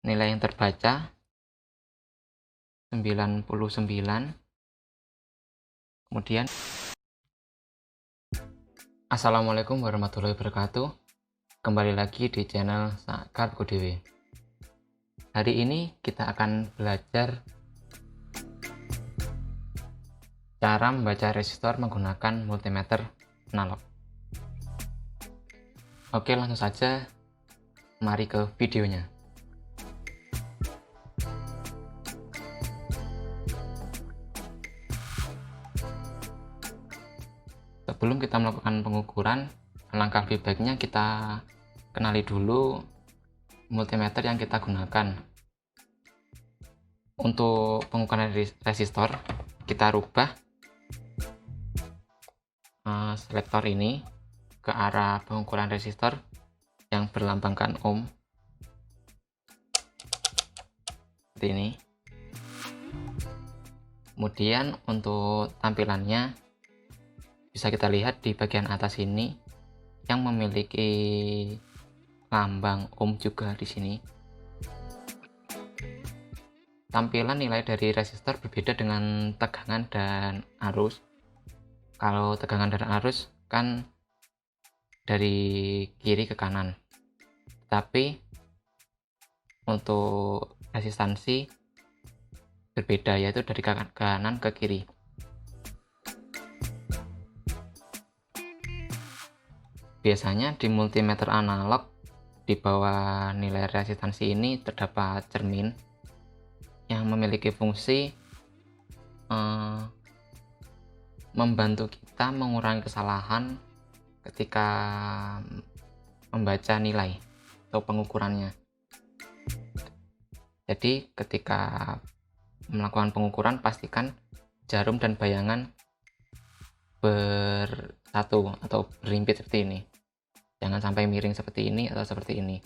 nilai yang terbaca 99. Kemudian Assalamualaikum warahmatullahi wabarakatuh. Kembali lagi di channel Sakarku Dewe. Hari ini kita akan belajar cara membaca resistor menggunakan multimeter analog. Oke, langsung saja mari ke videonya. Sebelum kita melakukan pengukuran, langkah lebih baiknya kita kenali dulu multimeter yang kita gunakan. Untuk pengukuran resistor, kita rubah selektor ini ke arah pengukuran resistor yang berlambangkan ohm seperti ini. Kemudian untuk tampilannya bisa kita lihat di bagian atas ini yang memiliki lambang ohm juga di sini. Tampilan nilai dari resistor berbeda dengan tegangan dan arus. Kalau tegangan dan arus kan dari kiri ke kanan, tapi untuk resistansi berbeda, yaitu dari kanan ke kiri. Biasanya di multimeter analog di bawah nilai resistansi ini terdapat cermin yang memiliki fungsi membantu kita mengurangi kesalahan ketika membaca nilai atau pengukurannya. Jadi ketika melakukan pengukuran, pastikan jarum dan bayangan bersatu atau berhimpit seperti ini. Jangan sampai miring seperti ini atau seperti ini,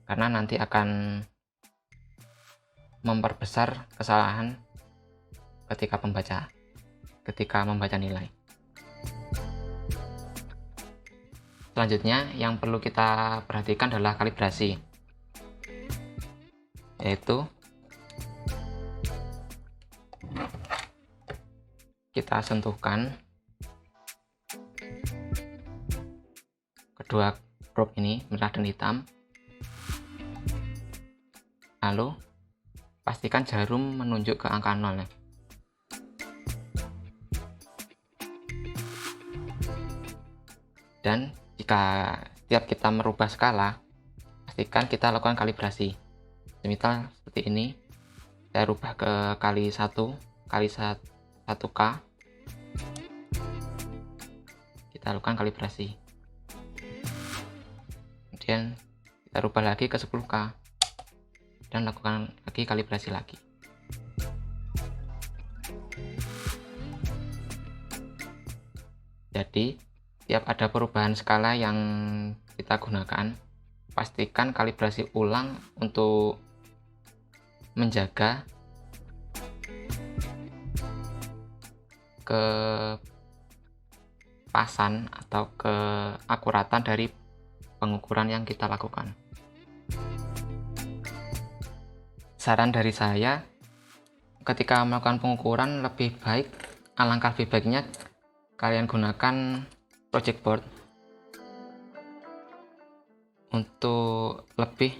karena nanti akan memperbesar kesalahan ketika membaca nilai. Selanjutnya yang perlu kita perhatikan adalah kalibrasi, yaitu kita sentuhkan kedua probe ini, merah dan hitam, lalu pastikan jarum menunjuk ke angka 0 ya. Dan jika setiap kita merubah skala, pastikan kita lakukan kalibrasi. Semisal seperti ini, saya rubah ke kali 1K, kita lakukan kalibrasi. Kemudian kita rubah lagi ke 10K dan lakukan lagi kalibrasi lagi. Jadi tiap ada perubahan skala yang kita gunakan, pastikan kalibrasi ulang untuk menjaga kepasan atau keakuratan dari pengukuran yang kita lakukan. Saran dari saya, ketika melakukan pengukuran alangkah lebih baiknya kalian gunakan project board untuk lebih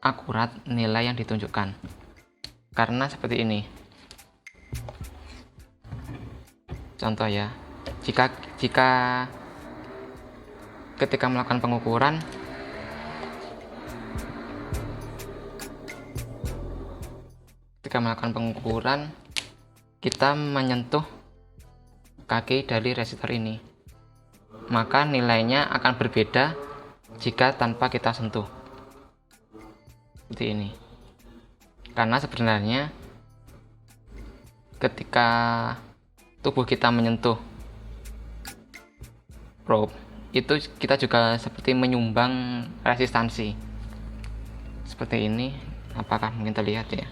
akurat nilai yang ditunjukkan. Karena seperti ini. Contoh ya, jika ketika melakukan pengukuran kita menyentuh kaki dari resistor ini, maka nilainya akan berbeda jika tanpa kita sentuh seperti ini. Karena sebenarnya ketika tubuh kita menyentuh probe, itu kita juga seperti menyumbang resistansi seperti ini. Apakah mungkin terlihat ya?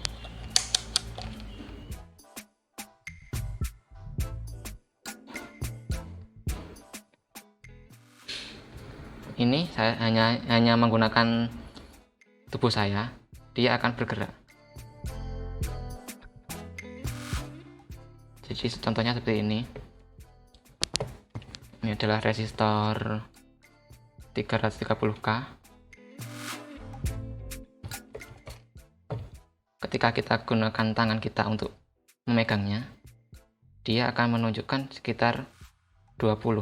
ini saya hanya menggunakan tubuh saya, dia akan bergerak. Jadi contohnya seperti ini. Ini adalah resistor 330K. Ketika kita gunakan tangan kita untuk memegangnya, dia akan menunjukkan sekitar 20.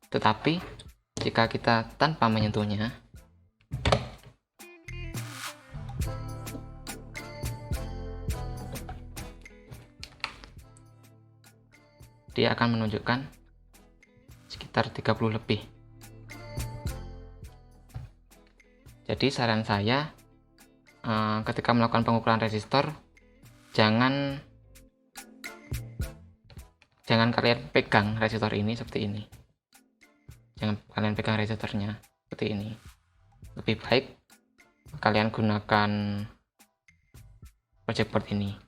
Tetapi jika kita tanpa menyentuhnya, dia akan menunjukkan sekitar 30 lebih. Jadi saran saya, ketika melakukan pengukuran resistor, jangan kalian pegang resistor ini seperti ini. Jangan kalian pegang resistornya seperti ini. Lebih baik kalian gunakan project board ini.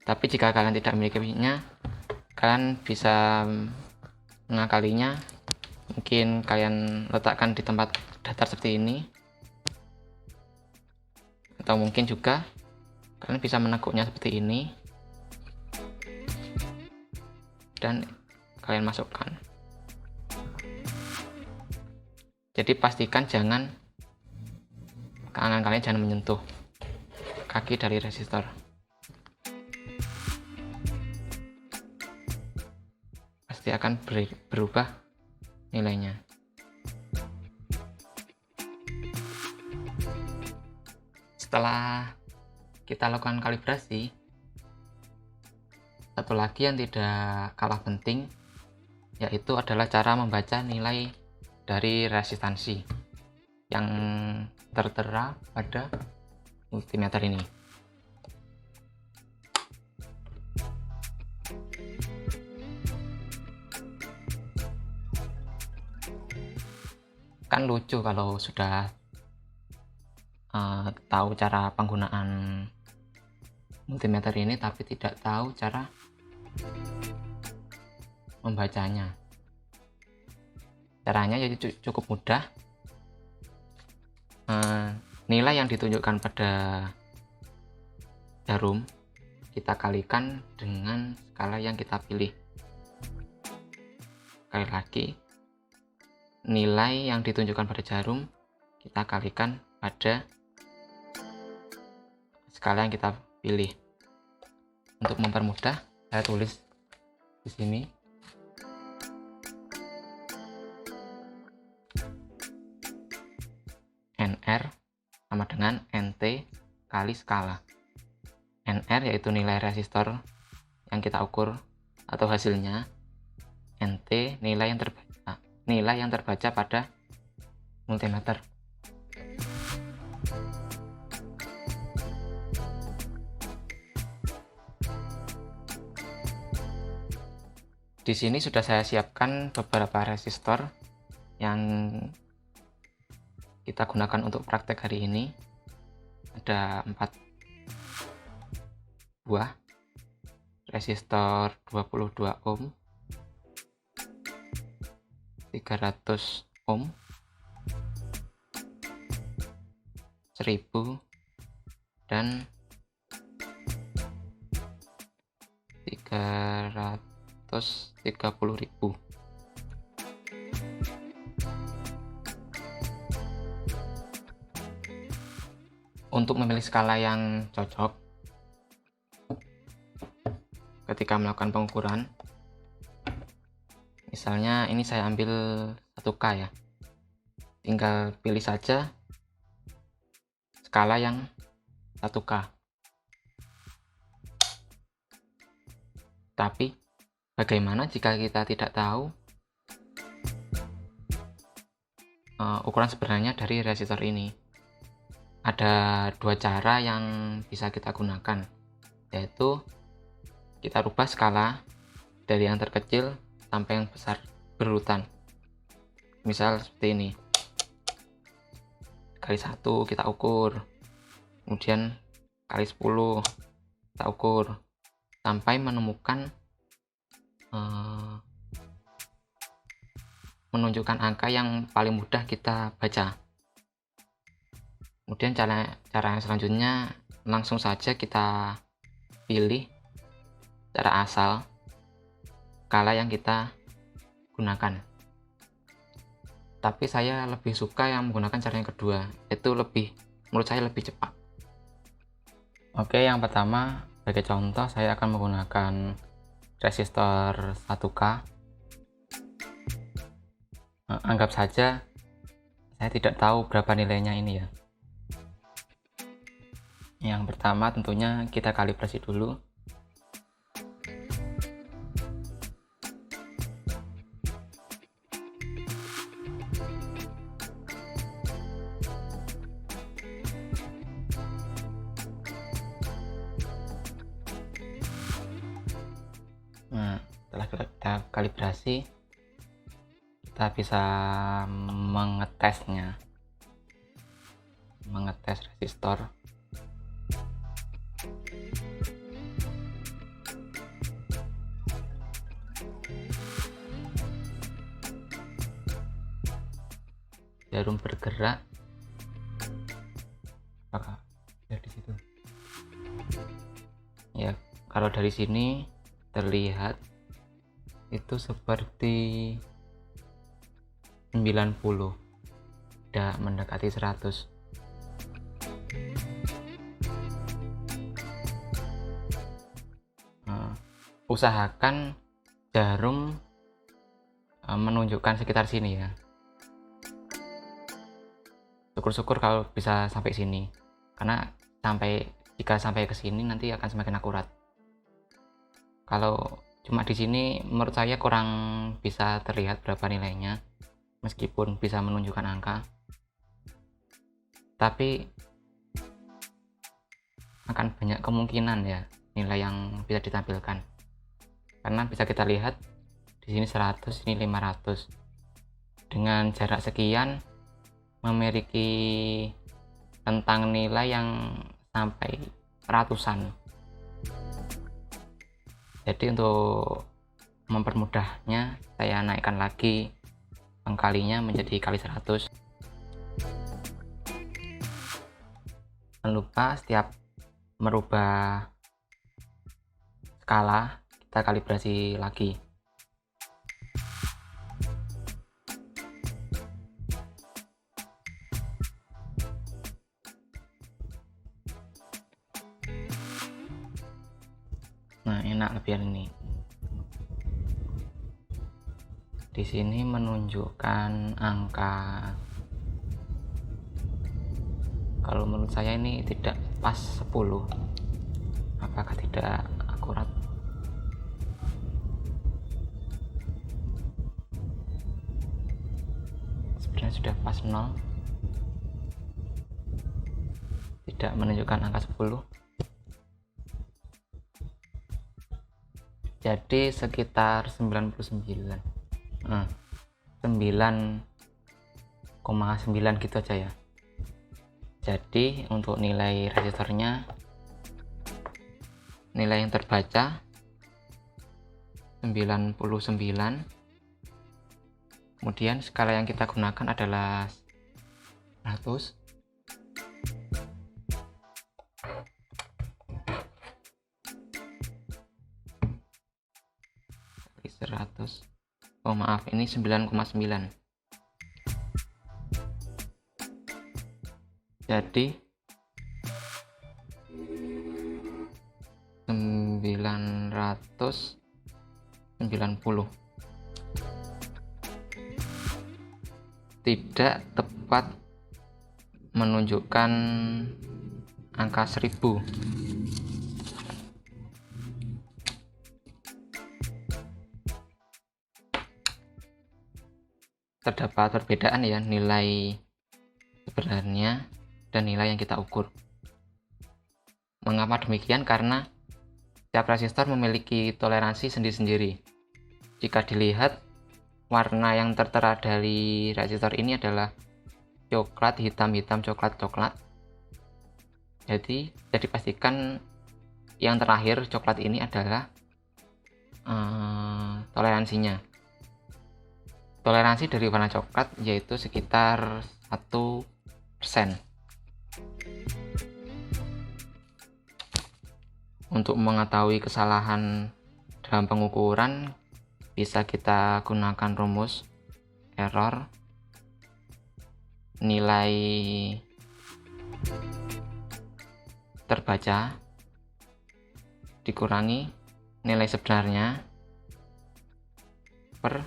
Tapi jika kalian tidak memilikinya, kalian bisa mengakalinya. Mungkin kalian letakkan di tempat datar seperti ini, atau mungkin juga kalian bisa meneguknya seperti ini dan kalian masukkan. Jadi pastikan tangan kalian jangan menyentuh kaki dari resistor. Pasti akan berubah nilainya. Setelah kita lakukan kalibrasi, satu lagi yang tidak kalah penting yaitu adalah cara membaca nilai dari resistansi yang tertera pada multimeter ini. Kan lucu kalau sudah tahu cara penggunaan multimeter ini tapi tidak tahu cara membacanya. Caranya jadi cukup mudah. Nilai yang ditunjukkan pada jarum kita kalikan dengan skala yang kita pilih. Sekali lagi, nilai yang ditunjukkan pada jarum kita kalikan pada skala yang kita pilih. Untuk mempermudah, saya tulis di sini. NR sama dengan NT kali skala. NR yaitu nilai resistor yang kita ukur atau hasilnya. NT nilai yang terbaca pada multimeter. Di sini sudah saya siapkan beberapa resistor yang kita gunakan untuk praktek hari ini. Ada 4 buah resistor 22 ohm, 300 ohm, 1000 dan 330.000. Untuk memilih skala yang cocok ketika melakukan pengukuran, misalnya ini saya ambil 1K ya, tinggal pilih saja skala yang 1K. Tapi bagaimana jika kita tidak tahu ukuran sebenarnya dari resistor ini? Ada 2 cara yang bisa kita gunakan, yaitu kita rubah skala dari yang terkecil sampai yang besar berurutan. Misal seperti ini, kali 1 kita ukur, kemudian kali 10 kita ukur, sampai menemukan menunjukkan angka yang paling mudah kita baca. Kemudian cara yang selanjutnya langsung saja kita pilih cara asal skala yang kita gunakan. Tapi saya lebih suka yang menggunakan cara yang kedua, itu menurut saya lebih cepat. Oke, yang pertama sebagai contoh saya akan menggunakan resistor 1K. Anggap saja saya tidak tahu berapa nilainya ini ya. Yang pertama tentunya kita kalibrasi dulu. Nah, setelah kita kalibrasi, kita bisa mengetes resistor. Jarum bergerak, apakah ya di situ? Ya, kalau dari sini terlihat itu seperti 90, tidak mendekati 100. Usahakan jarum menunjukkan sekitar sini ya. Syukur-syukur kalau bisa sampai sini, karena jika sampai ke sini nanti akan semakin akurat. Kalau cuma di sini menurut saya kurang bisa terlihat berapa nilainya, meskipun bisa menunjukkan angka, tapi akan banyak kemungkinan ya nilai yang bisa ditampilkan, karena bisa kita lihat di sini 100, ini 500. Dengan jarak sekian memiliki rentang nilai yang sampai ratusan. Jadi untuk mempermudahnya saya naikkan lagi pengkalinya menjadi kali 100. Jangan lupa setiap merubah skala kita kalibrasi lagi. Nah, enak lebih ini. Di sini menunjukkan angka. Kalau menurut saya ini tidak pas 10. Apakah tidak akurat? Sebenarnya sudah pas 0. Tidak menunjukkan angka 10. Jadi sekitar 99. 9,9 gitu aja ya. Jadi untuk nilai resistornya, nilai yang terbaca 99. Kemudian skala yang kita gunakan adalah 100. Oh maaf, ini 9,9. Jadi 990 tidak tepat menunjukkan angka 1000. Terdapat perbedaan ya nilai sebenarnya dan nilai yang kita ukur. Mengapa demikian? Karena setiap resistor memiliki toleransi sendiri-sendiri. Jika dilihat, warna yang tertera dari resistor ini adalah coklat, hitam, coklat. Jadi pastikan yang terakhir coklat ini adalah toleransinya. toleransi dari warna coklat yaitu sekitar 1%. Untuk mengetahui kesalahan dalam pengukuran bisa kita gunakan rumus error nilai terbaca dikurangi nilai sebenarnya per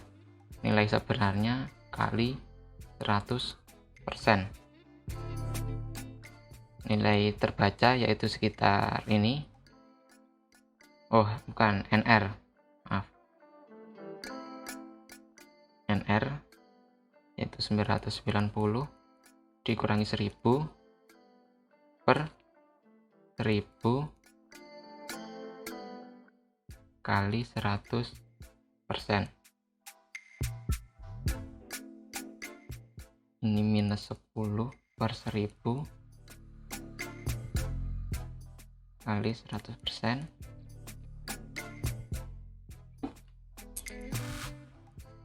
nilai sebenarnya kali 100%. Nilai terbaca yaitu sekitar ini. Oh, bukan, NR. Maaf. NR yaitu 990 dikurangi 1000 per 1000 kali 100%. Ini minus 10 per 1000 kali 100%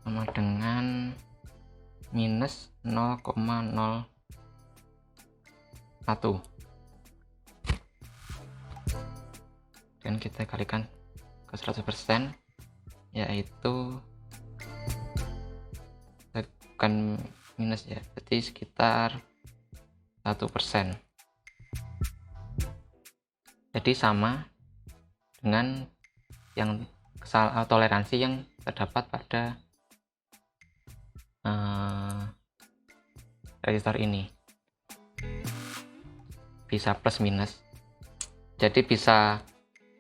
sama dengan minus 0,01. Dan kita kalikan ke 100%, yaitu bukan minus ya, berarti sekitar 1%. Jadi sama dengan yang toleransi yang terdapat pada resistor ini, bisa plus minus. Jadi bisa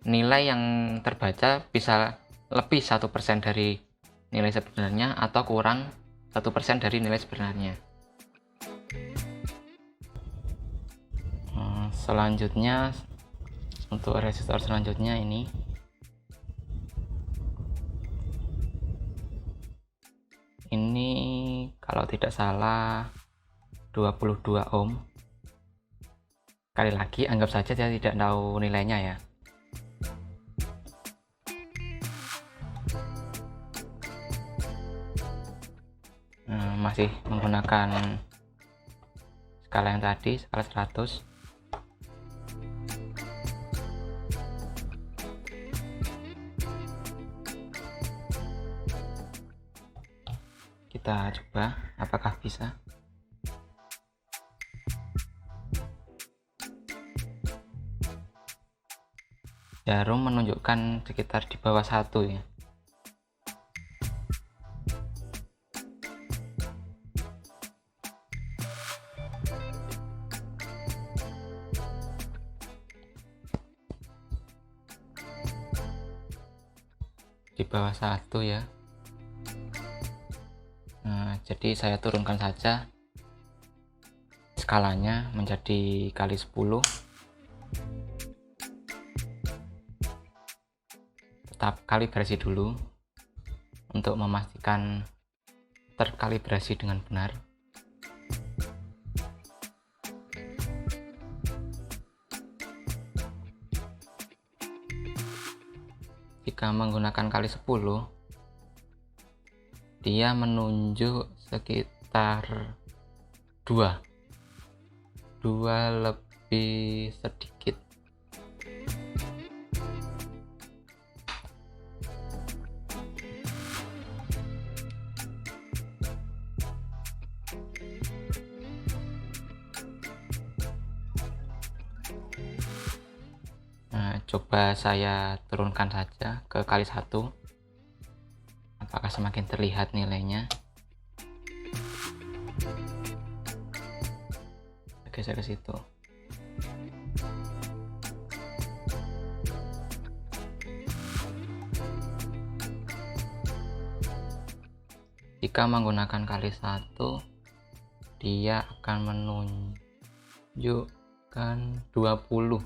nilai yang terbaca bisa lebih 1% dari nilai sebenarnya atau kurang 1% dari nilai sebenarnya. Selanjutnya untuk resistor selanjutnya ini kalau tidak salah 22 ohm. Sekali lagi anggap saja saya tidak tahu nilainya ya. Masih menggunakan skala yang tadi, skala 100. Kita coba apakah bisa. Jarum menunjukkan sekitar di bawah 1 ya. Di bawah 1 ya. Jadi saya turunkan saja skalanya menjadi kali 10. Tetap kalibrasi dulu untuk memastikan terkalibrasi dengan benar. Jika menggunakan kali 10, dia menunjuk sekitar 2 lebih sedikit. Coba saya turunkan saja ke kali 1. Apakah semakin terlihat nilainya? Geser ke situ. Jika menggunakan kali 1, dia akan menunjukkan 20.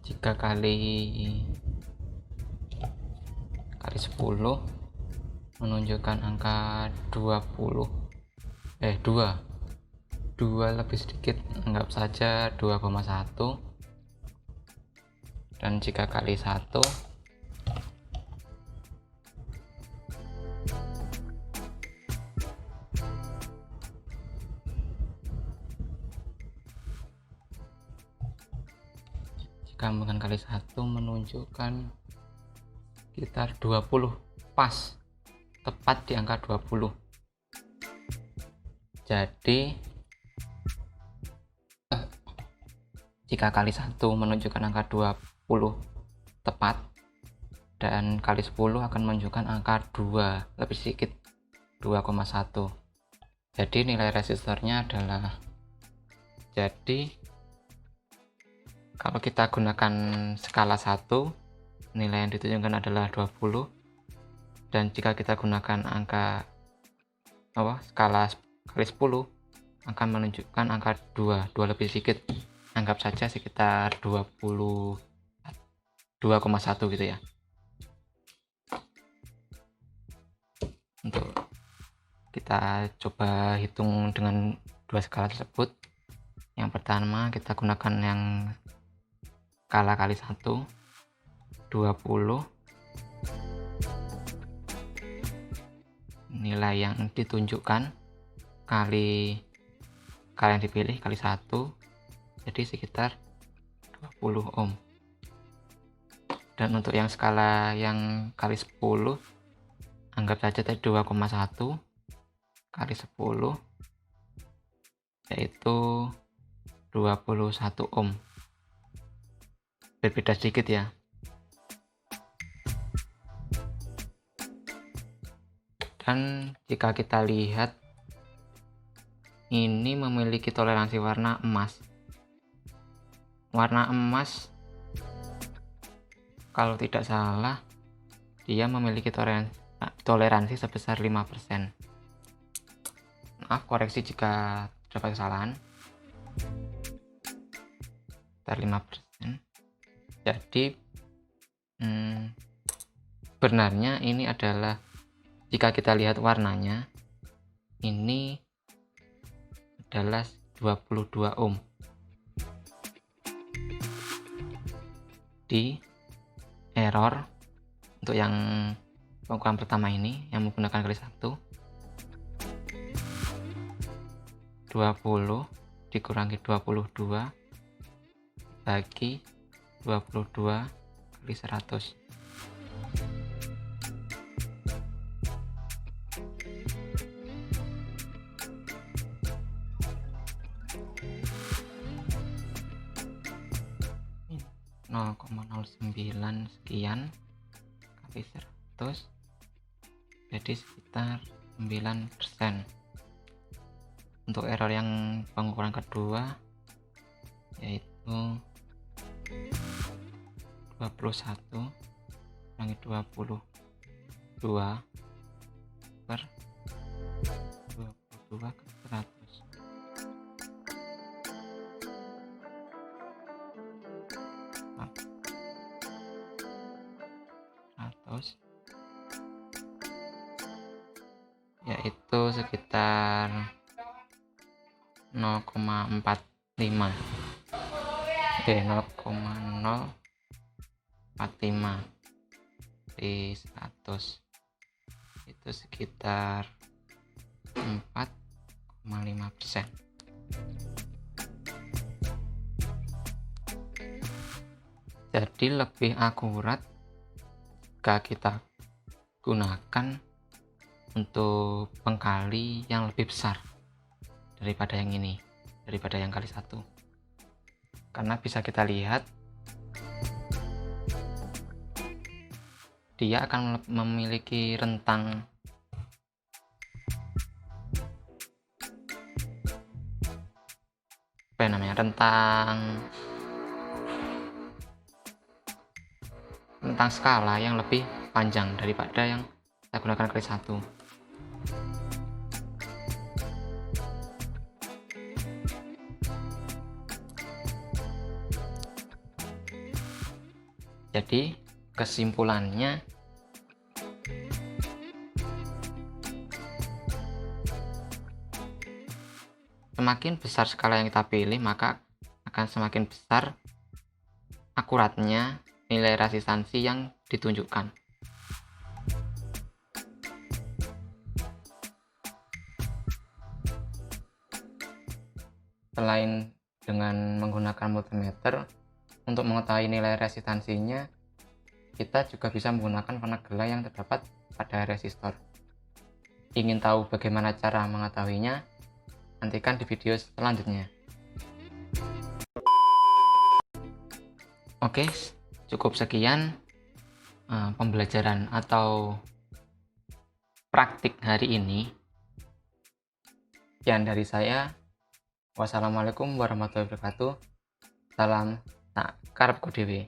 Jika kali 10 menunjukkan angka 2 lebih sedikit, anggap saja 2,1, dan jika kali 1 bukan kali 1 menunjukkan sekitar 20, pas tepat di angka 20. Jadi jika kali 1 menunjukkan angka 20 tepat, dan kali 10 akan menunjukkan angka 2 lebih sedikit, 2,1. Jadi nilai resistornya adalah, jadi kalau kita gunakan skala 1, nilai yang ditunjukkan adalah 20, dan jika kita gunakan angka skala kali 10 akan menunjukkan angka 2 lebih sedikit, anggap saja sekitar 2,1 gitu ya. Untuk kita coba hitung dengan dua skala tersebut. Yang pertama kita gunakan yang skala kali 1, 20, nilai yang ditunjukkan kali yang dipilih kali 1, jadi sekitar 20 ohm. Dan untuk yang skala yang kali 10, anggap saja tadi 2,1 kali 10, yaitu 21 ohm. Berbeda sedikit ya. Dan jika kita lihat, ini memiliki toleransi warna emas. Warna emas, kalau tidak salah, dia memiliki toleransi sebesar 5%. Maaf, koreksi jika terdapat kesalahan. Sekitar 5%. Jadi sebenarnya ini adalah, jika kita lihat warnanya, ini adalah 22 ohm. Di error untuk yang pengukuran pertama ini yang menggunakan kali 1, 20 dikurangi 22 bagi 22 kali 100. Nol koma 09 sekian kali 100, jadi sekitar 9%. Untuk error yang pengukuran kedua, yaitu 21 kurangi 22 per 22 ke 100. Yaitu sekitar 0,45 di 100, itu sekitar 4,5%. Jadi lebih akurat jika kita gunakan untuk pengkali yang lebih besar daripada yang ini, daripada yang kali 1, karena bisa kita lihat dia akan memiliki rentang rentang skala yang lebih panjang daripada yang kita gunakan kali 1. Jadi kesimpulannya, semakin besar skala yang kita pilih, maka akan semakin besar akuratnya nilai resistansi yang ditunjukkan. Selain dengan menggunakan multimeter untuk mengetahui nilai resistansinya, kita juga bisa menggunakan warna gela yang terdapat pada resistor. Ingin tahu bagaimana cara mengetahuinya? Nantikan di video selanjutnya. Oke, cukup sekian pembelajaran atau praktik hari ini. Sekian dari saya. Wassalamualaikum warahmatullahi wabarakatuh. Salam tak karepku dhewe.